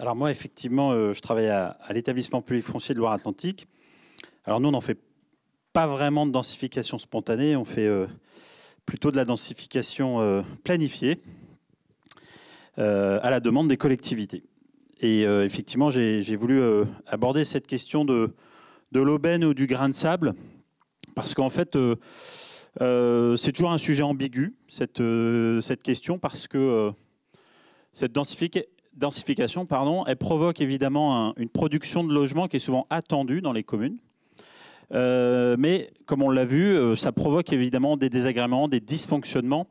Alors moi, effectivement, je travaille à l'établissement public foncier de Loire-Atlantique. Alors nous, on n'en fait pas vraiment de densification spontanée, on fait plutôt de la densification planifiée à la demande des collectivités. Et effectivement, j'ai voulu aborder cette question de l'aubaine ou du grain de sable, parce qu'en fait, c'est toujours un sujet ambigu, cette question, parce que cette densification, elle provoque évidemment une production de logements qui est souvent attendue dans les communes. Mais comme on l'a vu, ça provoque évidemment des désagréments, des dysfonctionnements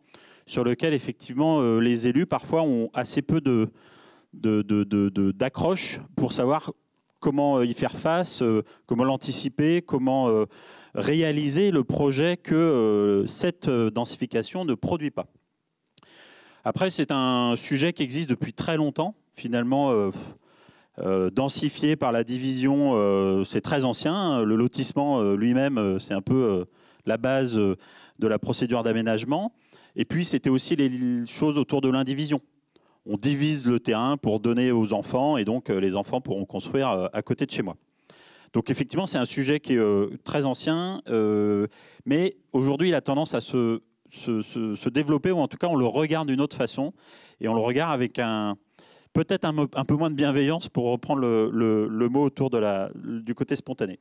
sur lesquels effectivement les élus parfois ont assez peu d'accroche pour savoir comment y faire face, comment l'anticiper, comment réaliser le projet que cette densification ne produit pas. Après, c'est un sujet qui existe depuis très longtemps. Finalement, densifié par la division, c'est très ancien. Le lotissement lui-même, c'est un peu la base de la procédure d'aménagement. Et puis, c'était aussi les choses autour de l'indivision. On divise le terrain pour donner aux enfants, et donc les enfants pourront construire à côté de chez moi. Donc effectivement, c'est un sujet qui est très ancien, mais aujourd'hui, il a tendance à se développer, ou en tout cas, on le regarde d'une autre façon, et on le regarde avec peut-être un peu moins de bienveillance, pour reprendre le mot autour du côté spontané.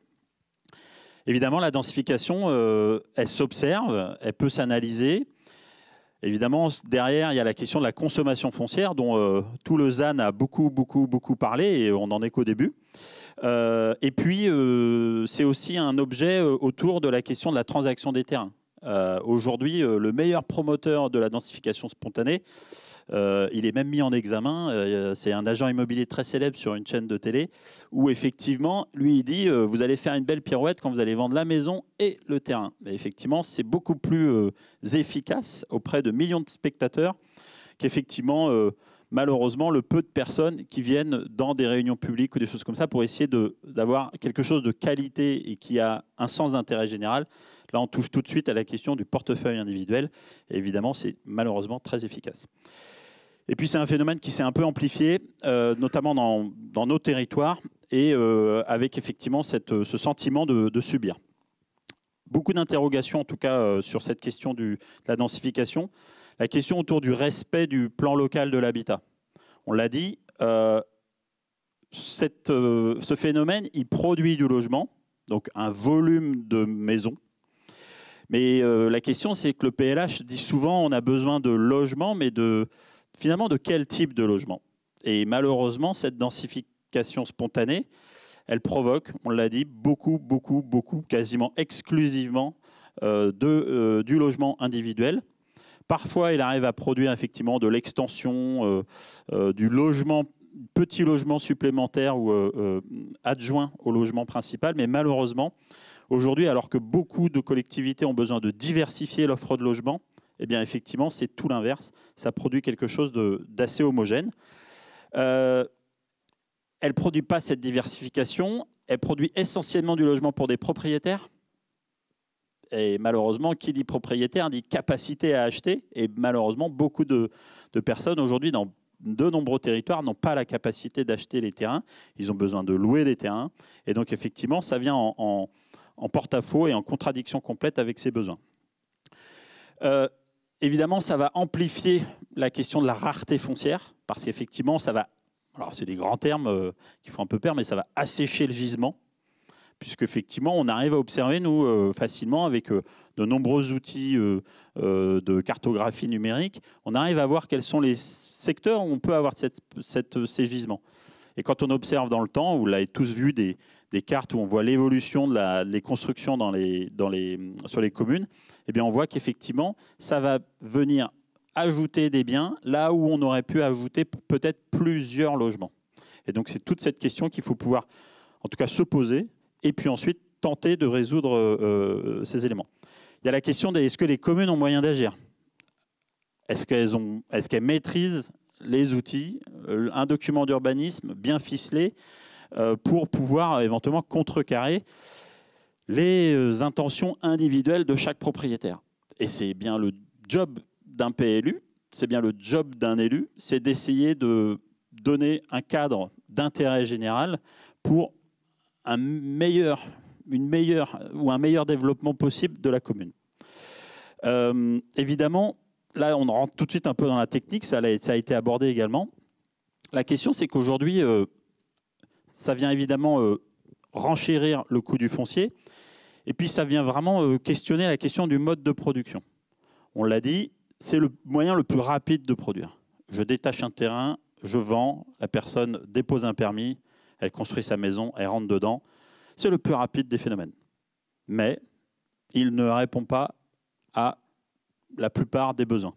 Évidemment, la densification, elle s'observe, elle peut s'analyser. Évidemment, derrière, il y a la question de la consommation foncière, dont tout le ZAN a beaucoup parlé, et on n'en est qu'au début. Et puis, c'est aussi un objet autour de la question de la transaction des terrains. Aujourd'hui, le meilleur promoteur de la densification spontanée, il est même mis en examen. C'est un agent immobilier très célèbre sur une chaîne de télé, où effectivement, lui, il dit vous allez faire une belle pirouette quand vous allez vendre la maison et le terrain. Mais effectivement, c'est beaucoup plus efficace auprès de millions de spectateurs qu'effectivement, malheureusement, le peu de personnes qui viennent dans des réunions publiques ou des choses comme ça pour essayer d'avoir quelque chose de qualité et qui a un sens d'intérêt général. Là, on touche tout de suite à la question du portefeuille individuel. Et évidemment, c'est malheureusement très efficace. Et puis, c'est un phénomène qui s'est un peu amplifié, notamment dans nos territoires, et avec effectivement ce sentiment de subir. Beaucoup d'interrogations, en tout cas, sur cette question de la densification. La question autour du respect du plan local de l'habitat. On l'a dit, ce phénomène, il produit du logement, donc un volume de maisons. Mais la question, c'est que le PLH dit souvent on a besoin de logements, mais finalement de quel type de logement? Et malheureusement, cette densification spontanée, elle provoque, on l'a dit, beaucoup, quasiment exclusivement du logement individuel. Parfois, il arrive à produire effectivement de l'extension, du logement, petit logement supplémentaire ou adjoint au logement principal. Mais malheureusement, aujourd'hui, alors que beaucoup de collectivités ont besoin de diversifier l'offre de logement, eh bien effectivement, c'est tout l'inverse. Ça produit quelque chose d'assez homogène. Elle ne produit pas cette diversification. Elle produit essentiellement du logement pour des propriétaires. Et malheureusement, qui dit propriétaire dit capacité à acheter. Et malheureusement, beaucoup de personnes aujourd'hui, dans de nombreux territoires, n'ont pas la capacité d'acheter les terrains. Ils ont besoin de louer des terrains. Et donc, effectivement, ça vient en porte-à-faux et en contradiction complète avec ses besoins. Évidemment, ça va amplifier la question de la rareté foncière, parce qu'effectivement, ça va, alors c'est des grands termes qui font un peu peur, mais ça va assécher le gisement, puisqu'effectivement, on arrive à observer, nous, facilement, avec de nombreux outils de cartographie numérique, on arrive à voir quels sont les secteurs où on peut avoir ces gisements. Et quand on observe dans le temps, vous l'avez tous vu, des cartes où on voit l'évolution des constructions sur les communes, eh bien on voit qu'effectivement, ça va venir ajouter des biens là où on aurait pu ajouter peut-être plusieurs logements. Et donc, c'est toute cette question qu'il faut pouvoir, en tout cas, se poser, et puis ensuite tenter de résoudre ces éléments. Il y a la question est-ce que les communes ont moyen d'agir? Est-ce qu'elles maîtrisent les outils, un document d'urbanisme bien ficelé pour pouvoir éventuellement contrecarrer les intentions individuelles de chaque propriétaire? Et c'est bien le job d'un PLU, c'est bien le job d'un élu, c'est d'essayer de donner un cadre d'intérêt général pour un meilleur développement possible de la commune. Évidemment, là, on rentre tout de suite un peu dans la technique, ça a été abordé également. La question, c'est qu'aujourd'hui, ça vient évidemment renchérir le coût du foncier, et puis ça vient vraiment questionner la question du mode de production. On l'a dit, c'est le moyen le plus rapide de produire. Je détache un terrain, je vends, la personne dépose un permis, elle construit sa maison, elle rentre dedans. C'est le plus rapide des phénomènes. Mais il ne répond pas à la plupart des besoins.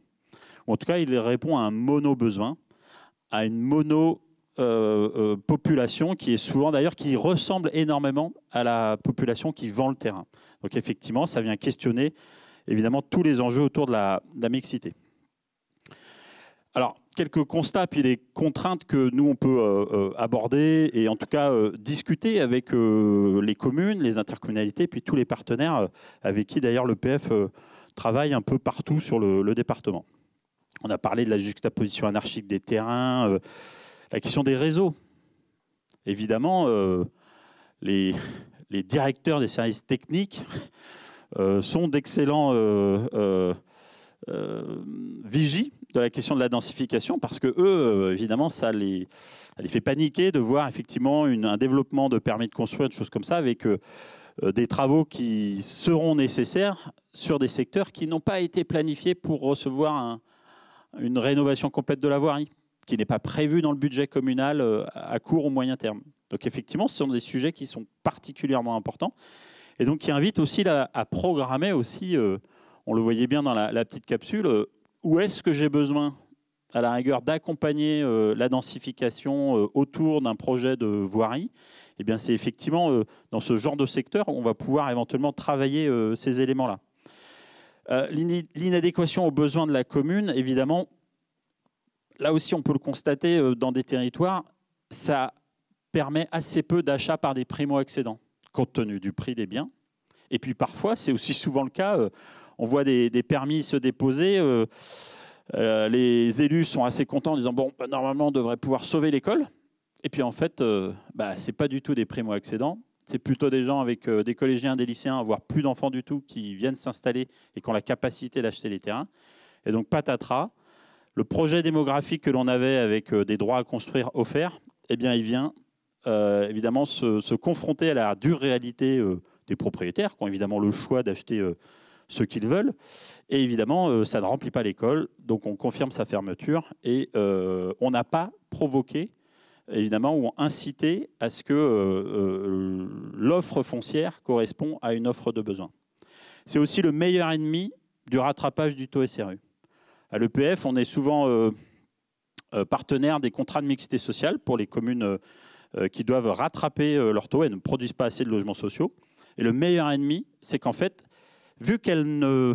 Ou en tout cas, il répond à un mono-besoin, à une mono-population qui est souvent, d'ailleurs, qui ressemble énormément à la population qui vend le terrain. Donc effectivement, ça vient questionner, évidemment, tous les enjeux autour de la mixité. Alors, quelques constats, puis des contraintes que nous, on peut aborder et en tout cas discuter avec les communes, les intercommunalités, puis tous les partenaires avec qui, d'ailleurs, l'EPF travaille un peu partout sur le département. On a parlé de la juxtaposition anarchique des terrains, la question des réseaux. Évidemment, les directeurs des services techniques sont d'excellents vigies de la question de la densification parce que eux, évidemment, ça les fait paniquer de voir effectivement un développement de permis de construire, des choses comme ça, avec des travaux qui seront nécessaires sur des secteurs qui n'ont pas été planifiés pour recevoir une rénovation complète de la voirie, qui n'est pas prévue dans le budget communal à court ou moyen terme. Donc effectivement, ce sont des sujets qui sont particulièrement importants et donc qui invitent aussi à programmer aussi, on le voyait bien dans la petite capsule, où est-ce que j'ai besoin, à la rigueur, d'accompagner la densification autour d'un projet de voirie. Eh bien, c'est effectivement dans ce genre de secteur où on va pouvoir éventuellement travailler ces éléments-là. L'inadéquation aux besoins de la commune, évidemment, là aussi on peut le constater dans des territoires, ça permet assez peu d'achats par des primo-accédants, compte tenu du prix des biens. Et puis parfois, c'est aussi souvent le cas, on voit des permis se déposer, les élus sont assez contents en disant bon, normalement on devrait pouvoir sauver l'école. Et puis en fait, ce n'est pas du tout des primo-accédants. C'est plutôt des gens avec des collégiens, des lycéens, voire plus d'enfants du tout, qui viennent s'installer et qui ont la capacité d'acheter les terrains. Et donc, patatras, le projet démographique que l'on avait avec des droits à construire offerts, eh bien, il vient évidemment se confronter à la dure réalité des propriétaires, qui ont évidemment le choix d'acheter ce qu'ils veulent. Et évidemment, ça ne remplit pas l'école, donc on confirme sa fermeture. Et on n'a pas provoqué évidemment, ou inciter à ce que l'offre foncière correspond à une offre de besoin. C'est aussi le meilleur ennemi du rattrapage du taux SRU. À l'EPF, on est souvent partenaire des contrats de mixité sociale pour les communes qui doivent rattraper leur taux et ne produisent pas assez de logements sociaux. Et le meilleur ennemi, c'est qu'en fait, vu qu'elles ne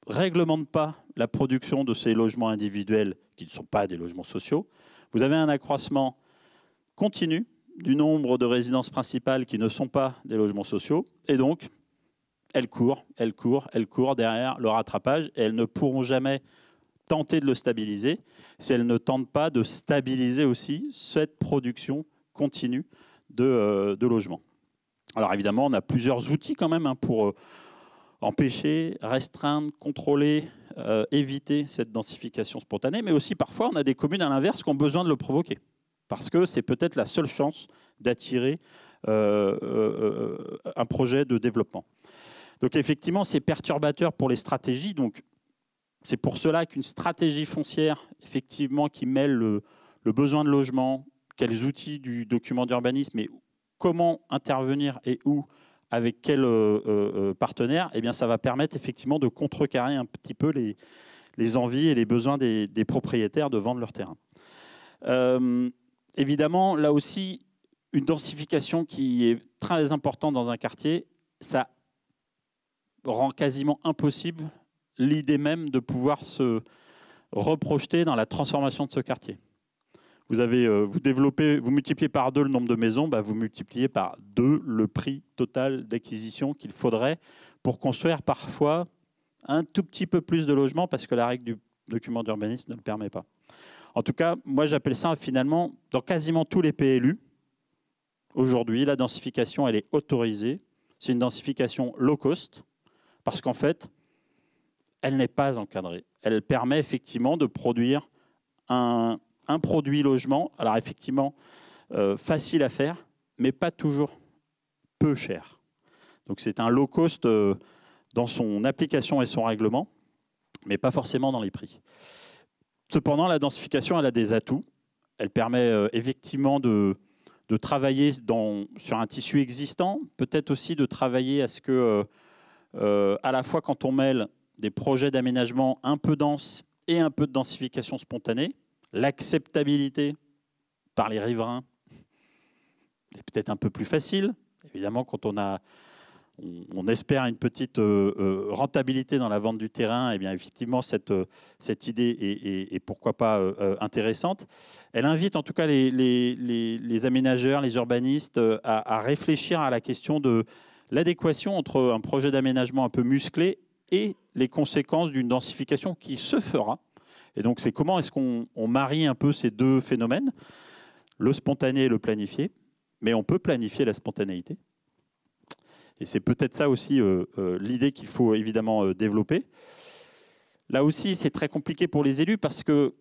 réglementent pas la production de ces logements individuels qui ne sont pas des logements sociaux, vous avez un accroissement continu du nombre de résidences principales qui ne sont pas des logements sociaux. Et donc, elles courent derrière le rattrapage et elles ne pourront jamais tenter de le stabiliser si elles ne tentent pas de stabiliser aussi cette production continue de logements. Alors évidemment, on a plusieurs outils quand même pour empêcher, restreindre, contrôler, éviter cette densification spontanée, mais aussi parfois on a des communes à l'inverse qui ont besoin de le provoquer, parce que c'est peut-être la seule chance d'attirer un projet de développement. Donc effectivement, c'est perturbateur pour les stratégies. Donc c'est pour cela qu'une stratégie foncière, effectivement, qui mêle le besoin de logement, quels outils du document d'urbanisme et comment intervenir et où, avec quel partenaire, eh bien, ça va permettre effectivement de contrecarrer un petit peu les envies et les besoins des propriétaires de vendre leur terrain. Évidemment, là aussi, une densification qui est très importante dans un quartier, ça rend quasiment impossible l'idée même de pouvoir se reprojeter dans la transformation de ce quartier. Vous multipliez par 2 le nombre de maisons, vous multipliez par 2 le prix total d'acquisition qu'il faudrait pour construire parfois un tout petit peu plus de logements parce que la règle du document d'urbanisme ne le permet pas. En tout cas, moi j'appelle ça finalement, dans quasiment tous les PLU, aujourd'hui, la densification, elle est autorisée. C'est une densification low cost, parce qu'en fait, elle n'est pas encadrée. Elle permet effectivement de produire un produit logement, alors effectivement, facile à faire, mais pas toujours peu cher. Donc c'est un low cost dans son application et son règlement, mais pas forcément dans les prix. Cependant, la densification, elle a des atouts. Elle permet effectivement de travailler sur un tissu existant, peut-être aussi de travailler à ce que, à la fois quand on mêle des projets d'aménagement un peu denses et un peu de densification spontanée, l'acceptabilité par les riverains est peut-être un peu plus facile. Évidemment, quand on espère une petite rentabilité dans la vente du terrain, et bien effectivement, cette idée est pourquoi pas intéressante. Elle invite en tout cas les aménageurs, les urbanistes à réfléchir à la question de l'adéquation entre un projet d'aménagement un peu musclé et les conséquences d'une densification qui se fera. Et donc, c'est comment est-ce qu'on marie un peu ces deux phénomènes, le spontané et le planifié, mais on peut planifier la spontanéité. Et c'est peut-être ça aussi l'idée qu'il faut évidemment développer. Là aussi, c'est très compliqué pour les élus parce que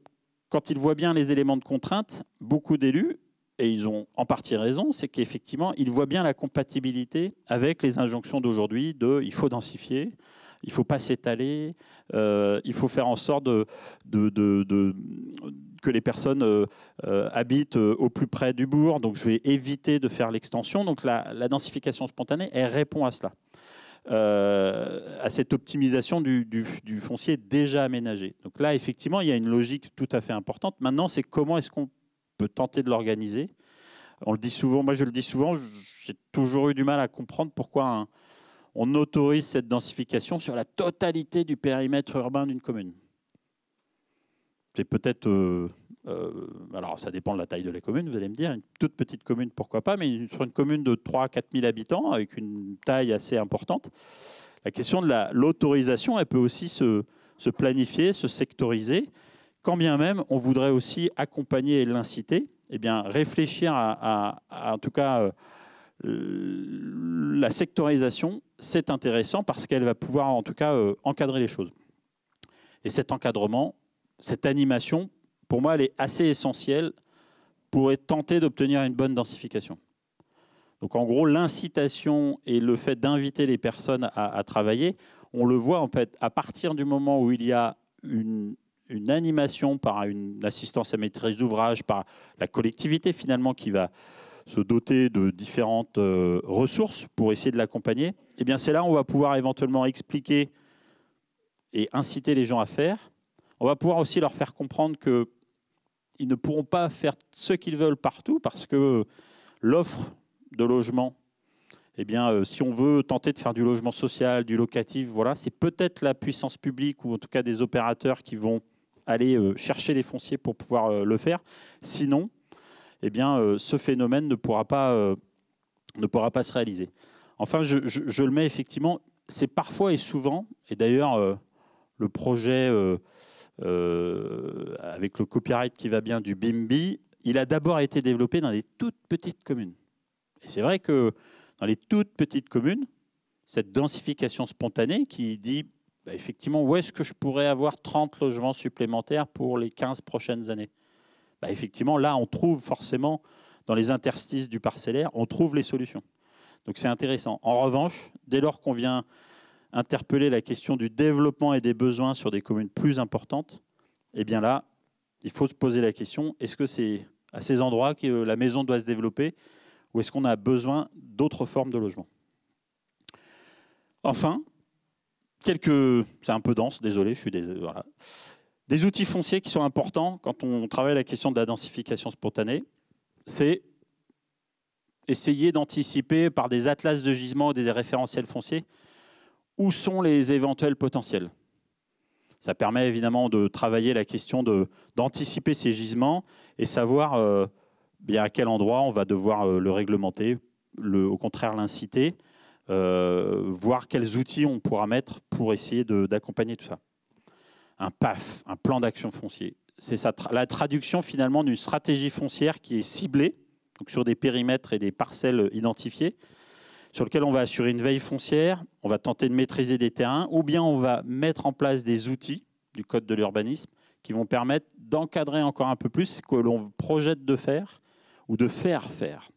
quand ils voient bien les éléments de contrainte, beaucoup d'élus, et ils ont en partie raison, c'est qu'effectivement, ils voient bien la compatibilité avec les injonctions d'aujourd'hui de « il faut densifier ». Il ne faut pas s'étaler, il faut faire en sorte que les personnes habitent au plus près du bourg. Donc, je vais éviter de faire l'extension. Donc, la densification spontanée, elle répond à cela, à cette optimisation du foncier déjà aménagé. Donc là, effectivement, il y a une logique tout à fait importante. Maintenant, c'est comment est-ce qu'on peut tenter de l'organiser. On le dit souvent, moi je le dis souvent, j'ai toujours eu du mal à comprendre pourquoi on autorise cette densification sur la totalité du périmètre urbain d'une commune. C'est peut-être, alors ça dépend de la taille de la commune, vous allez me dire, une toute petite commune, pourquoi pas, mais sur une commune de 3 à 4 000 habitants, avec une taille assez importante, la question de l'autorisation, elle peut aussi se planifier, se sectoriser, quand bien même on voudrait aussi accompagner et l'inciter, eh bien réfléchir à en tout cas, la sectorisation, c'est intéressant parce qu'elle va pouvoir en tout cas encadrer les choses. Et cet encadrement, cette animation, pour moi, elle est assez essentielle pour tenter d'obtenir une bonne densification. Donc en gros, l'incitation et le fait d'inviter les personnes à travailler, on le voit en fait à partir du moment où il y a une animation par une assistance à maîtrise d'ouvrage, par la collectivité finalement qui va se doter de différentes ressources pour essayer de l'accompagner, eh bien c'est là où on va pouvoir éventuellement expliquer et inciter les gens à faire. On va pouvoir aussi leur faire comprendre qu'ils ne pourront pas faire ce qu'ils veulent partout parce que l'offre de logement, eh bien, si on veut tenter de faire du logement social, du locatif, voilà, c'est peut-être la puissance publique ou en tout cas des opérateurs qui vont aller chercher des fonciers pour pouvoir le faire. Sinon, eh bien, ce phénomène ne pourra pas se réaliser. Enfin, je le mets effectivement, c'est parfois et souvent, et d'ailleurs, le projet avec le copyright qui va bien du BIMBI, il a d'abord été développé dans des toutes petites communes. Et c'est vrai que dans les toutes petites communes, cette densification spontanée qui dit, bah, effectivement, où est-ce que je pourrais avoir 30 logements supplémentaires pour les 15 prochaines années ? Bah, effectivement, là, on trouve forcément, dans les interstices du parcellaire, on trouve les solutions. Donc c'est intéressant. En revanche, dès lors qu'on vient interpeller la question du développement et des besoins sur des communes plus importantes, eh bien là, il faut se poser la question, est-ce que c'est à ces endroits que la maison doit se développer ou est-ce qu'on a besoin d'autres formes de logement? Enfin, c'est un peu dense, désolé, voilà. Des outils fonciers qui sont importants quand on travaille la question de la densification spontanée, c'est essayer d'anticiper par des atlas de gisement ou des référentiels fonciers où sont les éventuels potentiels. Ça permet évidemment de travailler la question d'anticiper ces gisements et savoir bien à quel endroit on va devoir le réglementer, au contraire l'inciter, voir quels outils on pourra mettre pour essayer d'accompagner tout ça. Un PAF, un plan d'action foncier, c'est la traduction finalement d'une stratégie foncière qui est ciblée, donc sur des périmètres et des parcelles identifiées, sur lesquelles on va assurer une veille foncière, on va tenter de maîtriser des terrains, ou bien on va mettre en place des outils du code de l'urbanisme qui vont permettre d'encadrer encore un peu plus ce que l'on projette de faire ou de faire faire.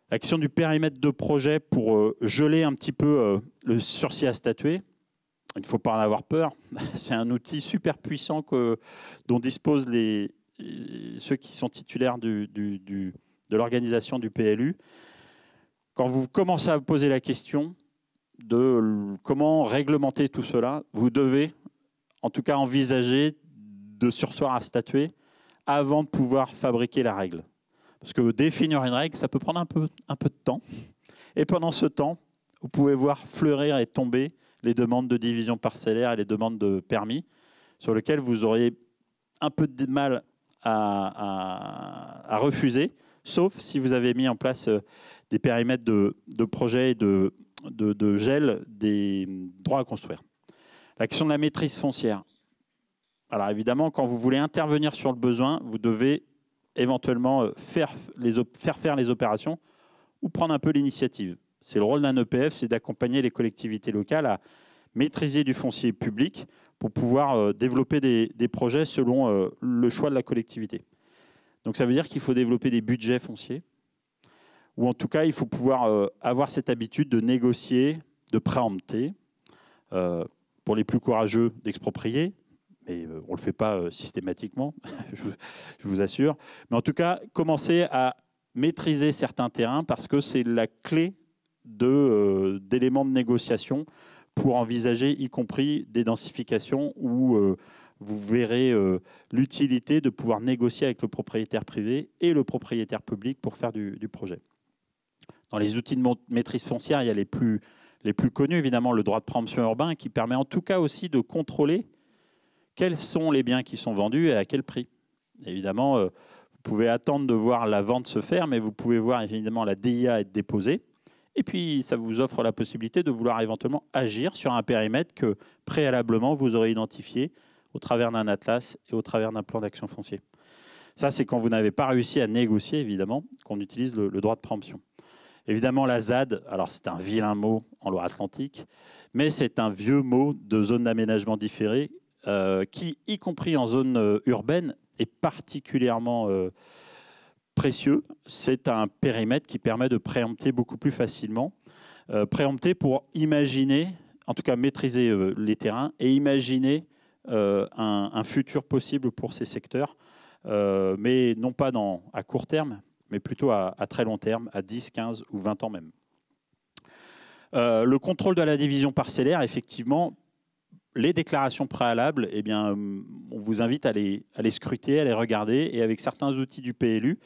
L'action du périmètre de projet pour geler un petit peu le sursis à statuer. Il ne faut pas en avoir peur. C'est un outil super puissant dont disposent ceux qui sont titulaires de l'organisation du PLU. Quand vous commencez à poser la question de comment réglementer tout cela, vous devez en tout cas envisager de surseoir à statuer avant de pouvoir fabriquer la règle. Parce que définir une règle, ça peut prendre un peu de temps. Et pendant ce temps, vous pouvez voir fleurir et tomber les demandes de division parcellaire et les demandes de permis, sur lesquelles vous auriez un peu de mal à refuser, sauf si vous avez mis en place des périmètres de projet et de gel des droits à construire. L'action de la maîtrise foncière. Alors évidemment, quand vous voulez intervenir sur le besoin, vous devez éventuellement faire faire les opérations ou prendre un peu l'initiative. C'est le rôle d'un EPF, c'est d'accompagner les collectivités locales à maîtriser du foncier public pour pouvoir développer des projets selon le choix de la collectivité. Donc ça veut dire qu'il faut développer des budgets fonciers, ou en tout cas, il faut pouvoir avoir cette habitude de négocier, de préempter, pour les plus courageux d'exproprier, mais on ne le fait pas systématiquement, je vous assure. Mais en tout cas, commencer à maîtriser certains terrains parce que c'est la clé d'éléments de négociation pour envisager, y compris des densifications où vous verrez l'utilité de pouvoir négocier avec le propriétaire privé et le propriétaire public pour faire du projet. Dans les outils de maîtrise foncière, il y a les plus connus, évidemment, le droit de préemption urbain qui permet en tout cas aussi de contrôler quels sont les biens qui sont vendus et à quel prix. Évidemment, vous pouvez attendre de voir la vente se faire, mais vous pouvez voir évidemment la DIA être déposée. Et puis, ça vous offre la possibilité de vouloir éventuellement agir sur un périmètre que préalablement vous aurez identifié au travers d'un atlas et au travers d'un plan d'action foncier. Ça, c'est quand vous n'avez pas réussi à négocier, évidemment, qu'on utilise le droit de préemption. Évidemment, la ZAD, alors c'est un vilain mot en Loire-Atlantique, mais c'est un vieux mot de zone d'aménagement différé qui, y compris en zone urbaine, est particulièrement précieux. C'est un périmètre qui permet de préempter beaucoup plus facilement. Préempter pour imaginer, en tout cas maîtriser les terrains et imaginer un futur possible pour ces secteurs, mais non pas à court terme, mais plutôt à très long terme, à 10, 15 ou 20 ans même. Le contrôle de la division parcellaire, effectivement, les déclarations préalables, eh bien, on vous invite à les scruter, à les regarder, et avec certains outils du PLU,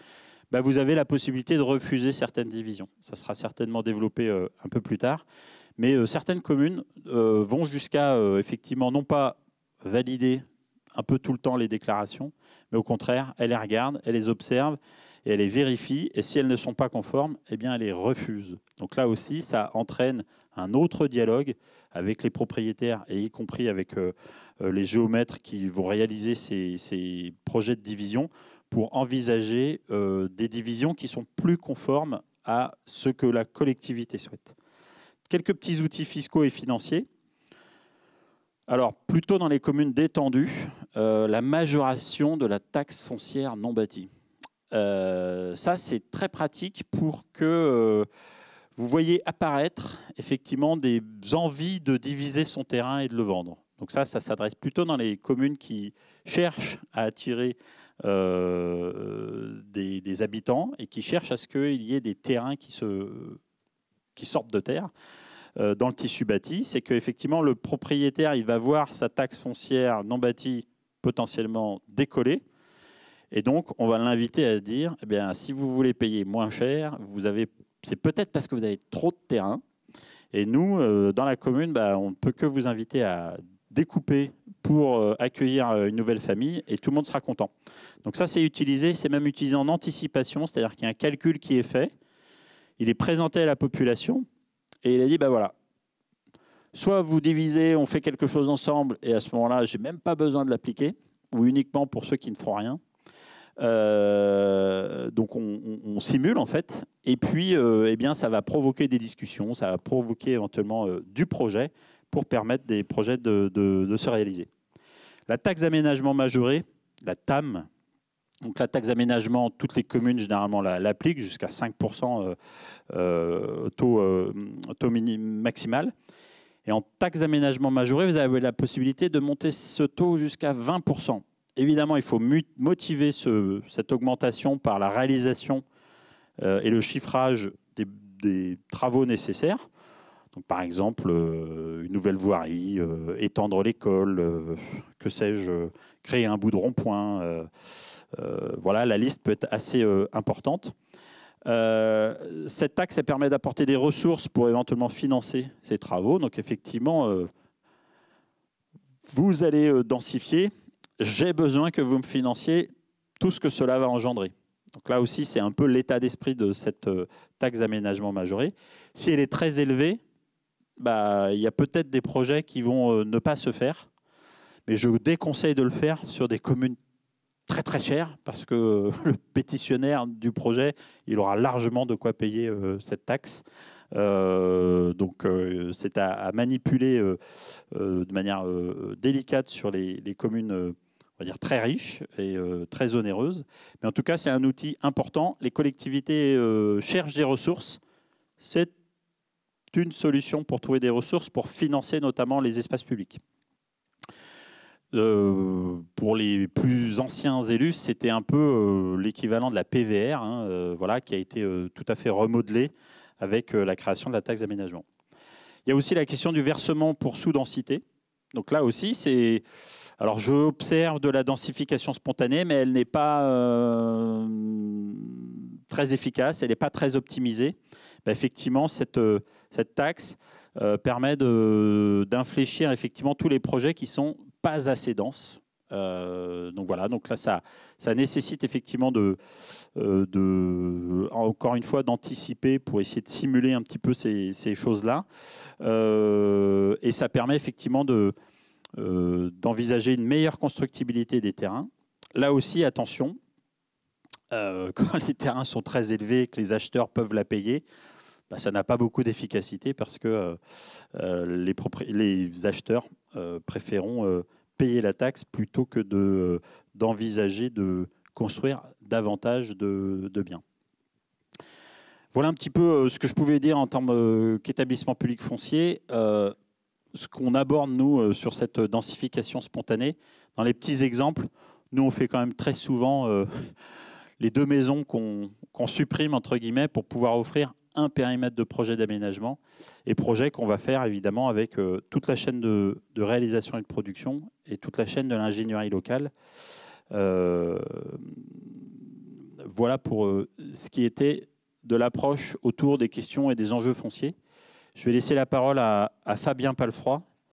vous avez la possibilité de refuser certaines divisions. Ça sera certainement développé un peu plus tard, mais certaines communes vont jusqu'à, effectivement, non pas valider un peu tout le temps les déclarations, mais au contraire, elles les regardent, elles les observent, et elles les vérifient, et si elles ne sont pas conformes, eh bien, elles les refusent. Donc là aussi, ça entraîne un autre dialogue avec les propriétaires, et y compris avec les géomètres qui vont réaliser ces projets de division pour envisager des divisions qui sont plus conformes à ce que la collectivité souhaite. Quelques petits outils fiscaux et financiers. Alors, plutôt dans les communes détendues, la majoration de la taxe foncière non bâtie. Ça, c'est très pratique pour que vous voyez apparaître effectivement des envies de diviser son terrain et de le vendre. Donc ça s'adresse plutôt dans les communes qui cherchent à attirer des habitants et qui cherchent à ce qu'il y ait des terrains qui sortent de terre. Dans le tissu bâti, c'est qu'effectivement, le propriétaire, il va voir sa taxe foncière non bâtie potentiellement décoller. Et donc, on va l'inviter à dire, eh bien, si vous voulez payer moins cher, c'est peut-être parce que vous avez trop de terrain. Et nous, dans la commune, on ne peut que vous inviter à découper pour accueillir une nouvelle famille et tout le monde sera content. Donc ça, c'est même utilisé en anticipation, c'est-à-dire qu'il y a un calcul qui est fait, il est présenté à la population et il a dit, voilà, soit vous divisez, on fait quelque chose ensemble et à ce moment-là, je n'ai même pas besoin de l'appliquer. ou uniquement pour ceux qui ne feront rien. Donc on simule en fait, et puis eh bien, ça va provoquer des discussions, ça va provoquer éventuellement du projet pour permettre des projets de se réaliser. La taxe d'aménagement majorée, la TAM, donc la taxe d'aménagement, toutes les communes généralement l'appliquent jusqu'à 5% taux maximal. Et en taxe d'aménagement majorée, vous avez la possibilité de monter ce taux jusqu'à 20%. Évidemment, il faut motiver cette augmentation par la réalisation et le chiffrage des travaux nécessaires. Donc, par exemple, une nouvelle voirie, étendre l'école, que sais-je, créer un bout de rond-point. Voilà, la liste peut être assez importante. Cette taxe, elle permet d'apporter des ressources pour éventuellement financer ces travaux. Donc, effectivement, vous allez densifier. J'ai besoin que vous me financiez tout ce que cela va engendrer. Donc là aussi, c'est un peu l'état d'esprit de cette taxe d'aménagement majorée. Si elle est très élevée, bah, il y a peut-être des projets qui vont ne pas se faire. Mais je vous déconseille de le faire sur des communes très très chères, parce que le pétitionnaire du projet, il aura largement de quoi payer cette taxe. Donc c'est à manipuler de manière délicate sur les communes on va dire très riches et très onéreuses. Mais en tout cas, c'est un outil important. Les collectivités cherchent des ressources. C'est une solution pour trouver des ressources pour financer notamment les espaces publics. Pour les plus anciens élus, c'était un peu l'équivalent de la PVR, hein, voilà, qui a été tout à fait remodelé avec la création de la taxe d'aménagement. Il y a aussi la question du versement pour sous-densité. Donc là aussi, c'est... Alors j'observe de la densification spontanée, mais elle n'est pas très efficace, elle n'est pas très optimisée. Ben, effectivement, cette taxe permet d'infléchir effectivement tous les projets qui sont pas assez denses. Donc voilà, donc là ça nécessite effectivement encore une fois d'anticiper pour essayer de simuler un petit peu ces choses-là. Et ça permet effectivement d'envisager une meilleure constructibilité des terrains. Là aussi, attention, quand les terrains sont très élevés et que les acheteurs peuvent la payer, bah, ça n'a pas beaucoup d'efficacité parce que les acheteurs préféreront payer la taxe plutôt que d'envisager de construire davantage de biens. Voilà un petit peu ce que je pouvais dire en termes qu'établissement public foncier. Ce qu'on aborde, nous, sur cette densification spontanée, dans les petits exemples, nous, on fait quand même très souvent les deux maisons qu'on supprime, entre guillemets, pour pouvoir offrir un périmètre de projet d'aménagement et projet qu'on va faire, évidemment, avec toute la chaîne de réalisation et de production et toute la chaîne de l'ingénierie locale. Voilà pour ce qui était de l'approche autour des questions et des enjeux fonciers. Je vais laisser la parole à Fabien Palfroy,